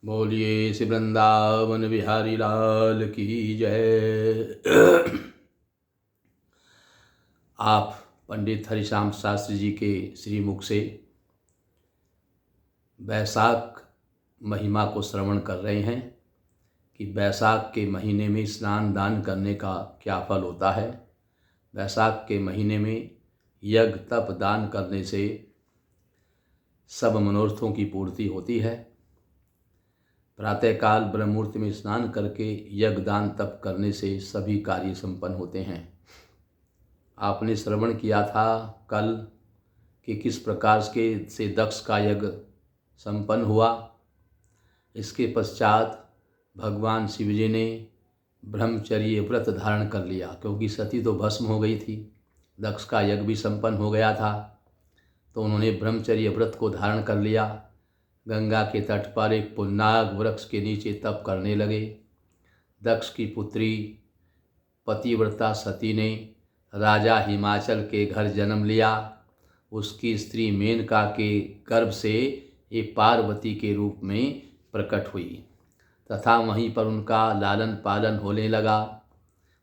बोलिए श्री वृंदावन बिहारी लाल की जय। आप पंडित हरिश्याम शास्त्री जी के श्रीमुख से बैसाख महिमा को श्रवण कर रहे हैं कि बैसाख के महीने में स्नान दान करने का क्या फल होता है। बैसाख के महीने में यज्ञ तप दान करने से सब मनोरथों की पूर्ति होती है। प्रातःकाल ब्रह्म मुहूर्त में स्नान करके यज्ञ दान तप करने से सभी कार्य संपन्न होते हैं। आपने श्रवण किया था कल कि किस प्रकार से दक्ष का यज्ञ संपन्न हुआ। इसके पश्चात भगवान शिव जी ने ब्रह्मचर्य व्रत धारण कर लिया, क्योंकि सती तो भस्म हो गई थी, दक्ष का यज्ञ भी संपन्न हो गया था, तो उन्होंने ब्रह्मचर्य व्रत को धारण कर लिया। गंगा के तट पर एक पुन्नाग वृक्ष के नीचे तप करने लगे। दक्ष की पुत्री पतिव्रता सती ने राजा हिमाचल के घर जन्म लिया। उसकी स्त्री मेनका के गर्भ से ये पार्वती के रूप में प्रकट हुई तथा वहीं पर उनका लालन पालन होने लगा।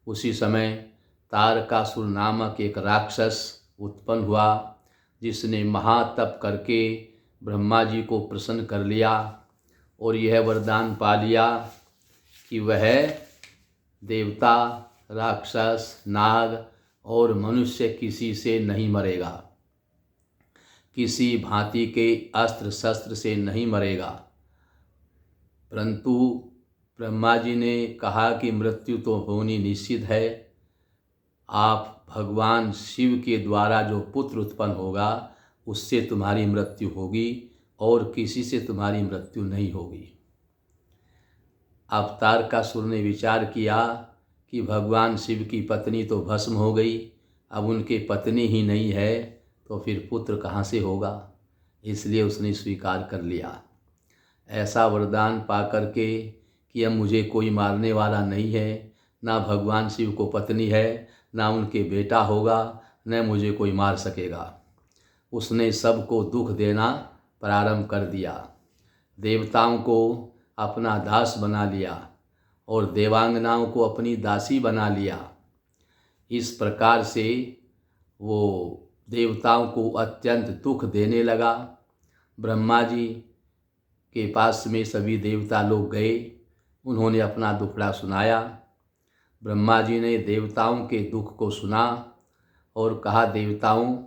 उसी समय तारकासुर नामक एक राक्षस उत्पन्न हुआ, जिसने महातप करके ब्रह्मा जी को प्रसन्न कर लिया और यह वरदान पा लिया कि वह देवता, राक्षस, नाग और मनुष्य किसी से नहीं मरेगा, किसी भांति के अस्त्र शस्त्र से नहीं मरेगा। परंतु ब्रह्मा जी ने कहा कि मृत्यु तो होनी निश्चित है। आप भगवान शिव के द्वारा जो पुत्र उत्पन्न होगा उससे तुम्हारी मृत्यु होगी और किसी से तुम्हारी मृत्यु नहीं होगी। अब तारकासुर ने विचार किया कि भगवान शिव की पत्नी तो भस्म हो गई, अब उनके पत्नी ही नहीं है तो फिर पुत्र कहाँ से होगा। इसलिए उसने स्वीकार कर लिया। ऐसा वरदान पा करके कि अब मुझे कोई मारने वाला नहीं है, ना भगवान शिव को पत्नी है, ना उनके बेटा होगा, न मुझे कोई मार सकेगा। उसने सबको दुख देना प्रारंभ कर दिया। देवताओं को अपना दास बना लिया और देवांगनाओं को अपनी दासी बना लिया। इस प्रकार से वो देवताओं को अत्यंत दुख देने लगा। ब्रह्मा जी के पास में सभी देवता लोग गए, उन्होंने अपना दुखड़ा सुनाया। ब्रह्मा जी ने देवताओं के दुख को सुना और कहा, देवताओं,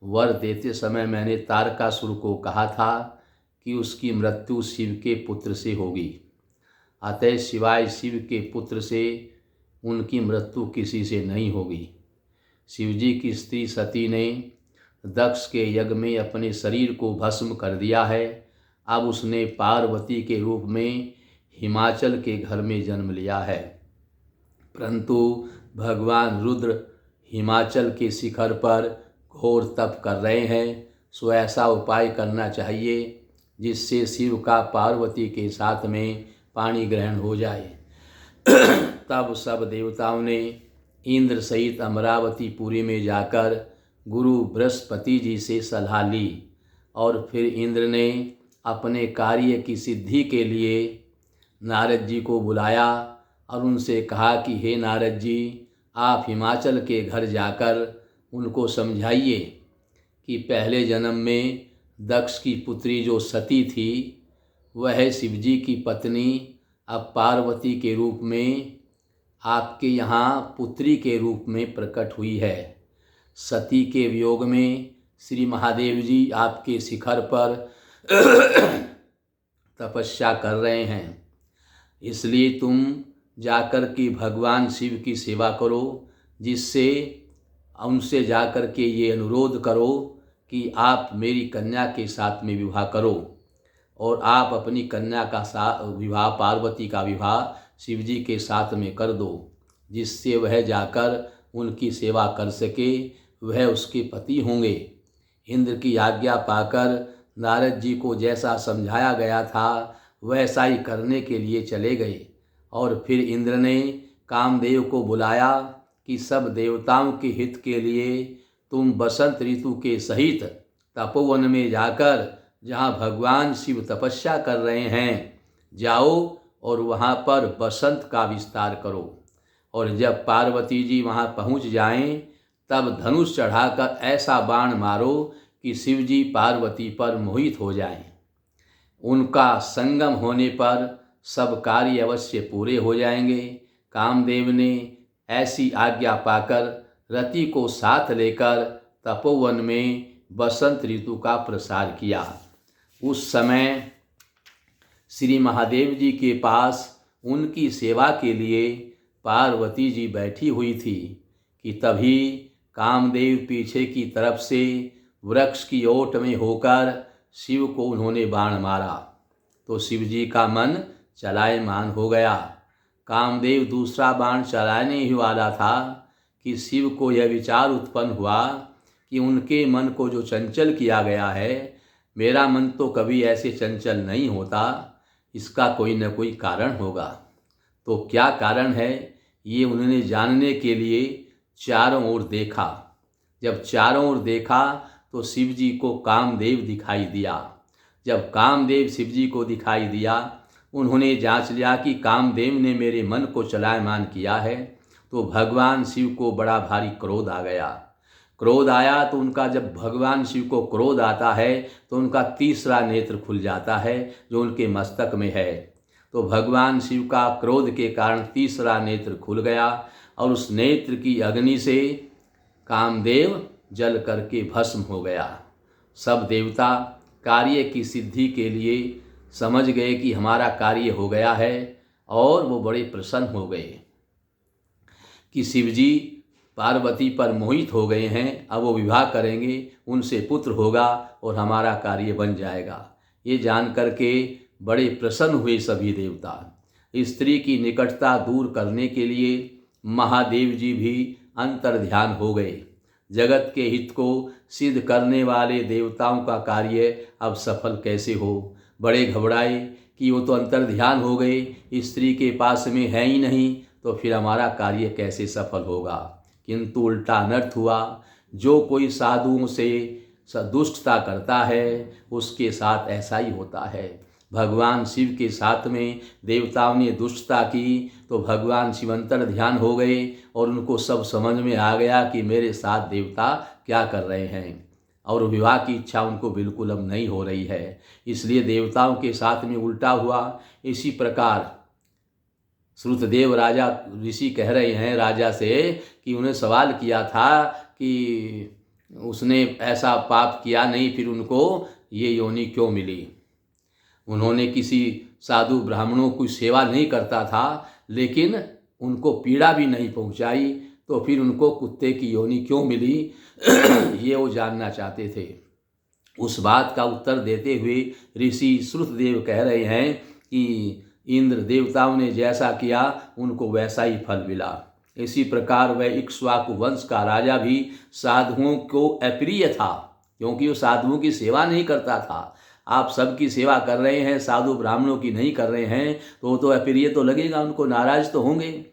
वर देते समय मैंने तारकासुर को कहा था कि उसकी मृत्यु शिव के पुत्र से होगी, अतः सिवाय शिव के पुत्र से उनकी मृत्यु किसी से नहीं होगी। शिवजी की स्त्री सती ने दक्ष के यज्ञ में अपने शरीर को भस्म कर दिया है। अब उसने पार्वती के रूप में हिमाचल के घर में जन्म लिया है। परंतु भगवान रुद्र हिमाचल के शिखर पर घोर तप कर रहे हैं, सो ऐसा उपाय करना चाहिए जिससे शिव का पार्वती के साथ में पाणी ग्रहण हो जाए। तब सब देवताओं ने इंद्र सहित अमरावतीपुरी में जाकर गुरु बृहस्पति जी से सलाह ली और फिर इंद्र ने अपने कार्य की सिद्धि के लिए नारद जी को बुलाया और उनसे कहा कि हे नारद जी, आप हिमाचल के घर जाकर उनको समझाइए कि पहले जन्म में दक्ष की पुत्री जो सती थी वह शिवजी की पत्नी अब पार्वती के रूप में आपके यहाँ पुत्री के रूप में प्रकट हुई है। सती के वियोग में श्री महादेव जी आपके शिखर पर तपस्या कर रहे हैं, इसलिए तुम जाकर के भगवान शिव की सेवा करो, जिससे उनसे जाकर के ये अनुरोध करो कि आप मेरी कन्या के साथ में विवाह करो और आप अपनी कन्या का विवाह, पार्वती का विवाह शिवजी के साथ में कर दो, जिससे वह जाकर उनकी सेवा कर सके, वह उसके पति होंगे। इंद्र की आज्ञा पाकर नारद जी को जैसा समझाया गया था वैसा ही करने के लिए चले गए और फिर इंद्र ने कामदेव को बुलाया कि सब देवताओं के हित के लिए तुम बसंत ऋतु के सहित तपोवन में जाकर जहाँ भगवान शिव तपस्या कर रहे हैं जाओ और वहाँ पर बसंत का विस्तार करो। और जब पार्वती जी वहाँ पहुँच जाएं, तब धनुष चढ़ाकर ऐसा बाण मारो कि शिव जी पार्वती पर मोहित हो जाएं। उनका संगम होने पर सब कार्य अवश्य पूरे हो जाएंगे। कामदेव ने ऐसी आज्ञा पाकर रति को साथ लेकर तपोवन में बसंत ऋतु का प्रसार किया। उस समय श्री महादेव जी के पास उनकी सेवा के लिए पार्वती जी बैठी हुई थी कि तभी कामदेव पीछे की तरफ से वृक्ष की ओट में होकर शिव को उन्होंने बाण मारा तो शिव जी का मन चलायमान हो गया। कामदेव दूसरा बाण चलाने ही वाला था कि शिव को यह विचार उत्पन्न हुआ कि उनके मन को जो चंचल किया गया है, मेरा मन तो कभी ऐसे चंचल नहीं होता, इसका कोई न कोई कारण होगा। तो क्या कारण है, ये उन्होंने जानने के लिए चारों ओर देखा। जब चारों ओर देखा तो शिव जी को कामदेव दिखाई दिया। जब कामदेव शिव जी को दिखाई दिया, उन्होंने जांच लिया कि कामदेव ने मेरे मन को चलायमान किया है, तो भगवान शिव को बड़ा भारी क्रोध आ गया। क्रोध आया तो उनका, जब भगवान शिव को क्रोध आता है तो उनका तीसरा नेत्र खुल जाता है जो उनके मस्तक में है। तो भगवान शिव का क्रोध के कारण तीसरा नेत्र खुल गया और उस नेत्र की अग्नि से कामदेव जल करके भस्म हो गया। सब देवता कार्य की सिद्धि के लिए समझ गए कि हमारा कार्य हो गया है और वो बड़े प्रसन्न हो गए कि शिव जी पार्वती पर मोहित हो गए हैं, अब वो विवाह करेंगे, उनसे पुत्र होगा और हमारा कार्य बन जाएगा। ये जान करके बड़े प्रसन्न हुए सभी देवता। स्त्री की निकटता दूर करने के लिए महादेव जी भी अंतर ध्यान हो गए। जगत के हित को सिद्ध करने वाले देवताओं का कार्य अब सफल कैसे हो। बड़े घबराए कि वो तो अंतर ध्यान हो गए, स्त्री के पास में है ही नहीं, तो फिर हमारा कार्य कैसे सफल होगा। किंतु उल्टा अनर्थ हुआ। जो कोई साधुओं से दुष्टता करता है उसके साथ ऐसा ही होता है। भगवान शिव के साथ में देवताओं ने दुष्टता की तो भगवान शिव अंतर ध्यान हो गए और उनको सब समझ में आ गया कि मेरे साथ देवता क्या कर रहे हैं, और विवाह की इच्छा उनको बिल्कुल अब नहीं हो रही है। इसलिए देवताओं के साथ में उल्टा हुआ। इसी प्रकार श्रुतदेव राजा ऋषि कह रहे हैं राजा से कि उन्हें सवाल किया था कि उसने ऐसा पाप किया नहीं, फिर उनको ये योनि क्यों मिली। उन्होंने किसी साधु ब्राह्मणों की सेवा नहीं करता था, लेकिन उनको पीड़ा भी नहीं पहुंचाई, तो फिर उनको कुत्ते की योनि क्यों मिली ये वो जानना चाहते थे। उस बात का उत्तर देते हुए ऋषि श्रुतदेव कह रहे हैं कि इंद्र देवताओं ने जैसा किया उनको वैसा ही फल मिला। इसी प्रकार वह इक्ष्वाकु वंश का राजा भी साधुओं को अप्रिय था, क्योंकि वो साधुओं की सेवा नहीं करता था। आप सबकी सेवा कर रहे हैं, साधु ब्राह्मणों की नहीं कर रहे हैं, तो अप्रिय तो लगेगा, उनको नाराज तो होंगे।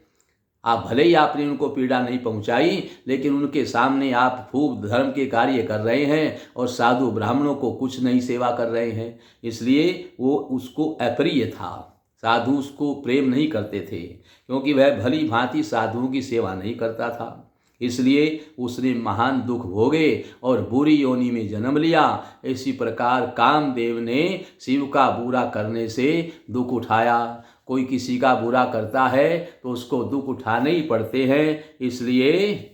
आप भले ही आपने उनको पीड़ा नहीं पहुंचाई, लेकिन उनके सामने आप खूब धर्म के कार्य कर रहे हैं और साधु ब्राह्मणों को कुछ नहीं सेवा कर रहे हैं, इसलिए वो उसको अप्रिय था। साधु उसको प्रेम नहीं करते थे, क्योंकि वह भली भांति साधुओं की सेवा नहीं करता था। इसलिए उसने महान दुख भोगे और बुरी योनि में जन्म लिया। इसी प्रकार कामदेव ने शिव का बुरा करने से दुख उठाया। कोई किसी का बुरा करता है तो उसको दुख उठाने ही पड़ते हैं, इसलिए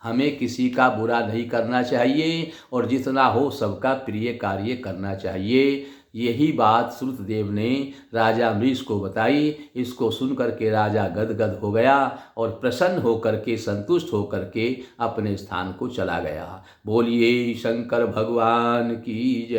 हमें किसी का बुरा नहीं करना चाहिए और जितना हो सबका प्रिय कार्य करना चाहिए। यही बात श्रुतदेव ने राजा अम्बरीश को बताई। इसको सुनकर के राजा गदगद हो गया और प्रसन्न होकर के, संतुष्ट होकर के अपने स्थान को चला गया। बोलिए शंकर भगवान की जय।